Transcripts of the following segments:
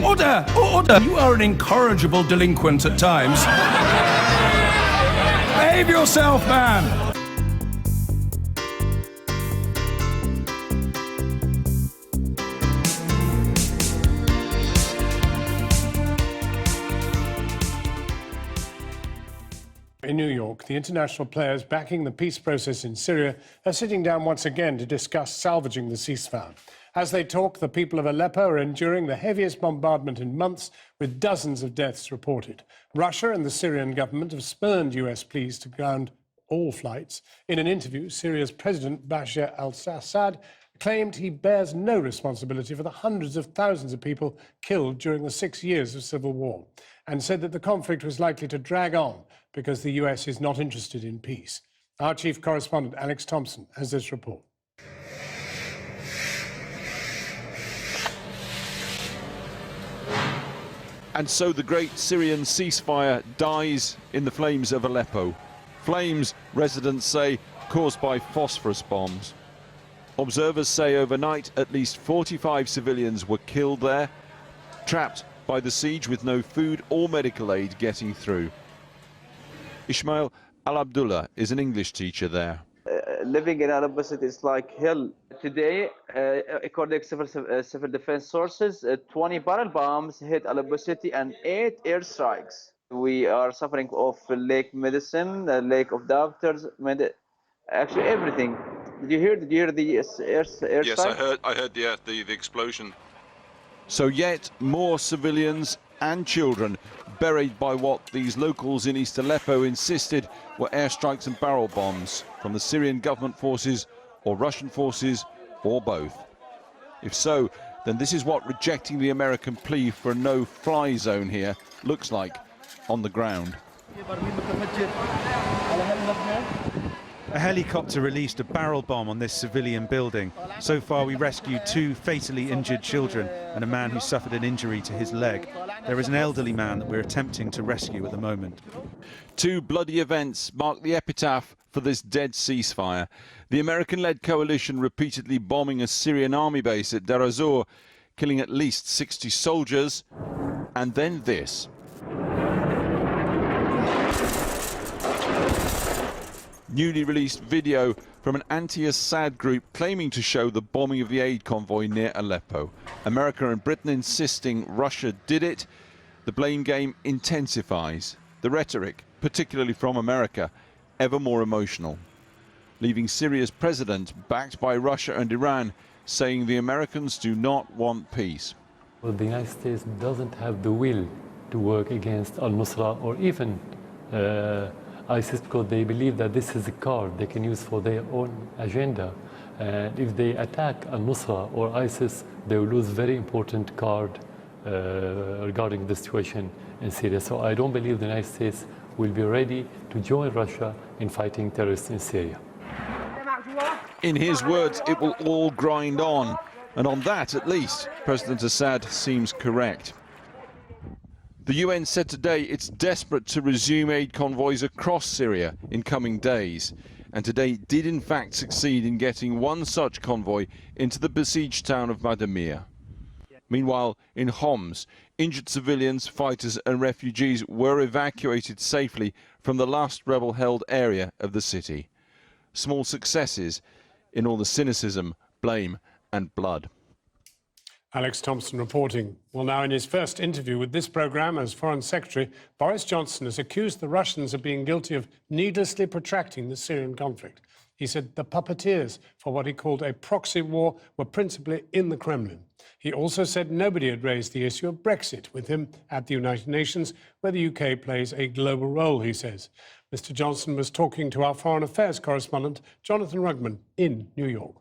Order! Order! You are an incorrigible delinquent at times. Behave yourself, man! In New York, the international players backing the peace process in Syria are sitting down once again to discuss salvaging the ceasefire. As they talk, the people of Aleppo are enduring the heaviest bombardment in months, with dozens of deaths reported. Russia and the Syrian government have spurned US pleas to ground all flights. In an interview, Syria's President Bashar al-Assad claimed he bears no responsibility for the hundreds of thousands of people killed during the 6 years of civil war, and said that the conflict was likely to drag on because the US is not interested in peace. Our chief correspondent, Alex Thompson, has this report. And so the great Syrian ceasefire dies in the flames of Aleppo. Flames, residents say, caused by phosphorus bombs. Observers say overnight at least 45 civilians were killed there, trapped by the siege with no food or medical aid getting through. Ismail Al-Abdullah is an English teacher there. Living in Aleppo City is like hell. Today, according to civil defense sources, 20 barrel bombs hit Aleppo City and 8 airstrikes. We are suffering of lack medicine, lack of doctors, actually everything. Did you hear the airstrike? Yes, I heard the explosion. So yet more civilians and children buried by what these locals in East Aleppo insisted were airstrikes and barrel bombs from the Syrian government forces or Russian forces or both. If so, then this is what rejecting the American plea for a no-fly zone here looks like on the ground. A helicopter released a barrel bomb on this civilian building. So far we rescued 2 fatally injured children and a man who suffered an injury to his leg. There is an elderly man that we're attempting to rescue at the moment. 2 bloody events mark the epitaph for this dead ceasefire. The American-led coalition repeatedly bombing a Syrian army base at Deir ez-Zor, killing at least 60 soldiers, and then this. Newly released video from an anti-Assad group claiming to show the bombing of the aid convoy near Aleppo. America and Britain insisting Russia did it. The blame game intensifies. The rhetoric, particularly from America, ever more emotional, leaving Syria's president, backed by Russia and Iran, saying the Americans do not want peace. Well, the United States doesn't have the will to work against al-Nusra or even ISIS, because they believe that this is a card they can use for their own agenda. And if they attack al-Nusra or ISIS, they will lose very important card regarding the situation in Syria. So I don't believe the United States will be ready to join Russia in fighting terrorists in Syria. In his words, it will all grind on. And on that, at least, President Assad seems correct. The UN said today it's desperate to resume aid convoys across Syria in coming days, and today did in fact succeed in getting one such convoy into the besieged town of Madamir. Meanwhile, in Homs, injured civilians, fighters and refugees were evacuated safely from the last rebel-held area of the city. Small successes in all the cynicism, blame and blood. Alex Thompson reporting. Well, now in his first interview with this programme as Foreign Secretary, Boris Johnson has accused the Russians of being guilty of needlessly protracting the Syrian conflict. He said the puppeteers for what he called a proxy war were principally in the Kremlin. He also said nobody had raised the issue of Brexit with him at the United Nations, where the UK plays a global role, he says. Mr. Johnson was talking to our Foreign Affairs correspondent, Jonathan Rugman, in New York.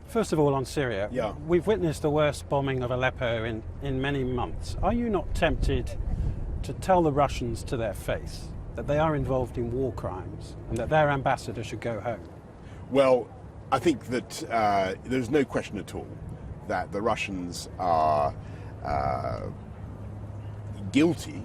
First of all, on Syria, we've witnessed the worst bombing of Aleppo in many months. Are you not tempted to tell the Russians to their face that they are involved in war crimes and that their ambassador should go home? Well, I think that there's no question at all that the Russians are guilty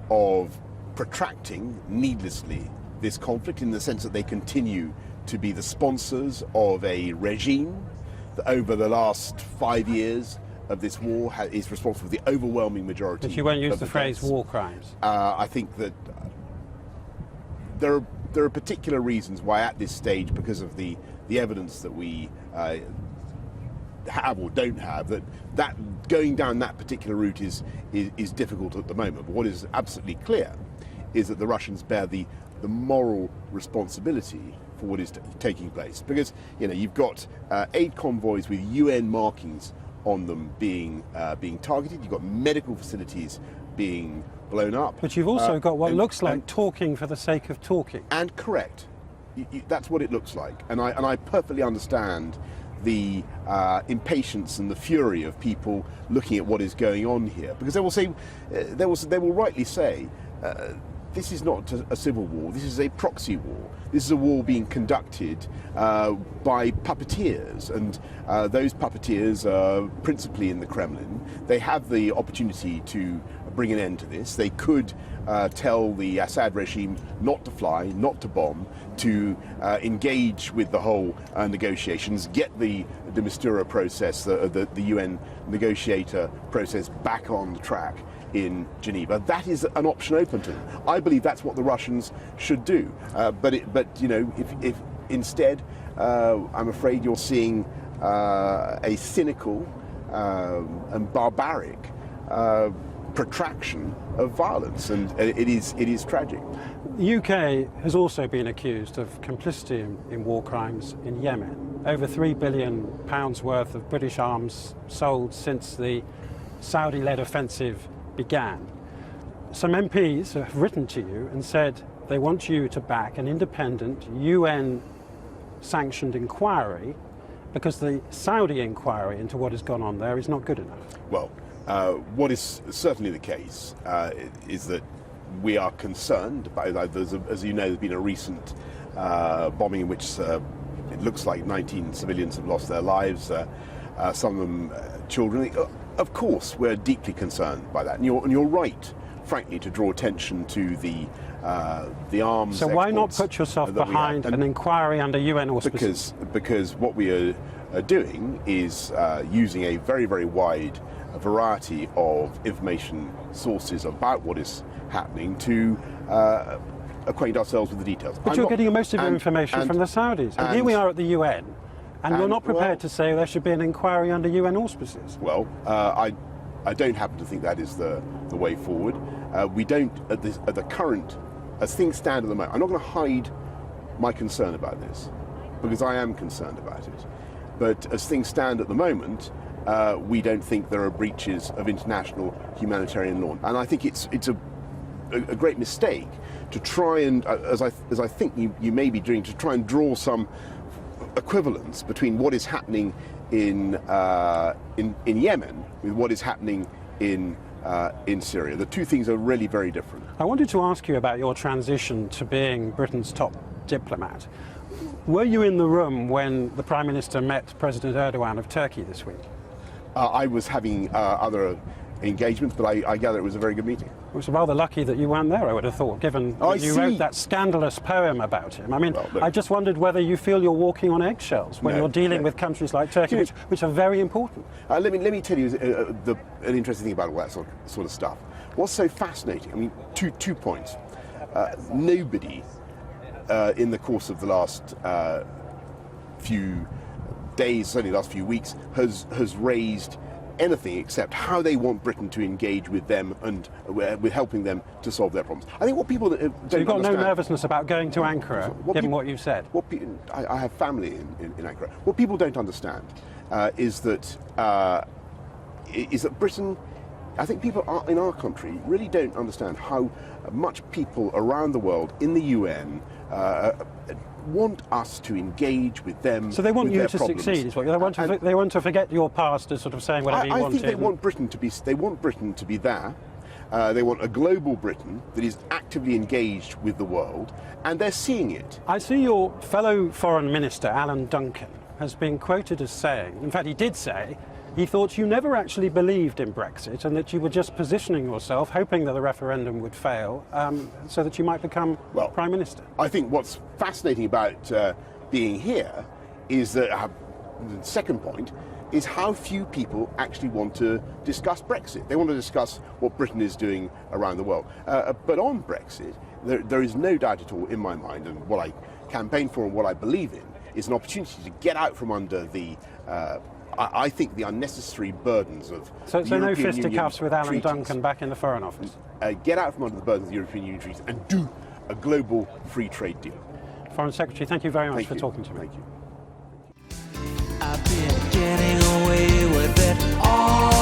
of protracting needlessly this conflict, in the sense that they continue to be the sponsors of a regime that over the last 5 years of this war is responsible for the overwhelming majority. But you won't use the phrase deaths. war crimes. I think that there are particular reasons why at this stage, because of the evidence that we have or don't have, that going down that particular route is difficult at the moment. But what is absolutely clear is that the Russians bear the moral responsibility for what is taking place, because you've got aid convoys with UN markings on them being targeted. You've got medical facilities being blown up. But you've also got what looks like talking for the sake of talking. And correct, that's what it looks like. And I perfectly understand the impatience and the fury of people looking at what is going on here, because they will say, they will rightly say, this is not a civil war, this is a proxy war. This is a war being conducted by puppeteers, and those puppeteers are principally in the Kremlin. They have the opportunity to bring an end to this. They could tell the Assad regime not to fly, not to bomb, to engage with the whole negotiations, get the Mistura process, the UN negotiator process back on the track in Geneva. That is an option open to them. I believe that's what the Russians should do. But if instead, I'm afraid you're seeing a cynical and barbaric protraction of violence, and it is tragic. The UK has also been accused of complicity in war crimes in Yemen. Over £3 billion worth of British arms sold since the Saudi-led offensive began. Some MPs have written to you and said they want you to back an independent UN-sanctioned inquiry because the Saudi inquiry into what has gone on there is not good enough. Well, what is certainly the case is that we are concerned by, as you know, there's been a recent bombing in which it looks like 19 civilians have lost their lives, some of them children. Of course, we're deeply concerned by that, and you're right, frankly, to draw attention to the arms. So why not put yourself behind an inquiry under UN auspices? Because what we are doing is using a very, very wide variety of information sources about what is happening to acquaint ourselves with the details. But you're getting most of your information from the Saudis. And here we are at the UN, and you're not prepared to say there should be an inquiry under UN auspices. Well, I don't happen to think that is the way forward. We don't, at the current, as things stand at the moment, I'm not going to hide my concern about this, because I am concerned about it. But as things stand at the moment, we don't think there are breaches of international humanitarian law. And I think it's a great mistake to try and, as I think you may be doing, to try and draw some equivalence between what is happening in Yemen with what is happening in Syria. The two things are really very different. I wanted to ask you about your transition to being Britain's top diplomat. Were you in the room when the Prime Minister met President Erdogan of Turkey this week? I was having other engagements, but I gather it was a very good meeting. It was rather lucky that you weren't there, I would have thought, given that you wrote that scandalous poem about him. I mean, well, I just wondered whether you feel you're walking on eggshells when you're dealing with countries like Turkey, which are very important. Let me tell you an interesting thing about all that sort of stuff. What's so fascinating, I mean, two points. Nobody in the course of the last few days, certainly the last few weeks, has raised anything except how they want Britain to engage with them and with helping them to solve their problems. I think what people don't understand... So you've got no nervousness about going to Ankara, given what you've said? I have family in Ankara. What people don't understand is that Britain... I think people in our country really don't understand how much people around the world in the UN want us to engage with them. So they want you to succeed, is what they want to forget your past as sort of saying whatever you want. I think they want Britain to be. They want Britain to be there. They want a global Britain that is actively engaged with the world, and they're seeing it. I see your fellow Foreign Minister Alan Duncan has been quoted as saying, in fact, he did say, he thought you never actually believed in Brexit and that you were just positioning yourself, hoping that the referendum would fail, so that you might become Prime Minister. I think what's fascinating about being here is that the second point is how few people actually want to discuss Brexit. They want to discuss what Britain is doing around the world. But on Brexit, there is no doubt at all in my mind, and what I campaign for and what I believe in is an opportunity to get out from under the I think the unnecessary burdens of So no European fisticuffs Union with Alan treaties. Duncan back in the Foreign Office? Get out from under the burdens of the European Union treaties and do a global free trade deal. Foreign Secretary, thank you very much for talking to me. Thank you. I've been getting away with it all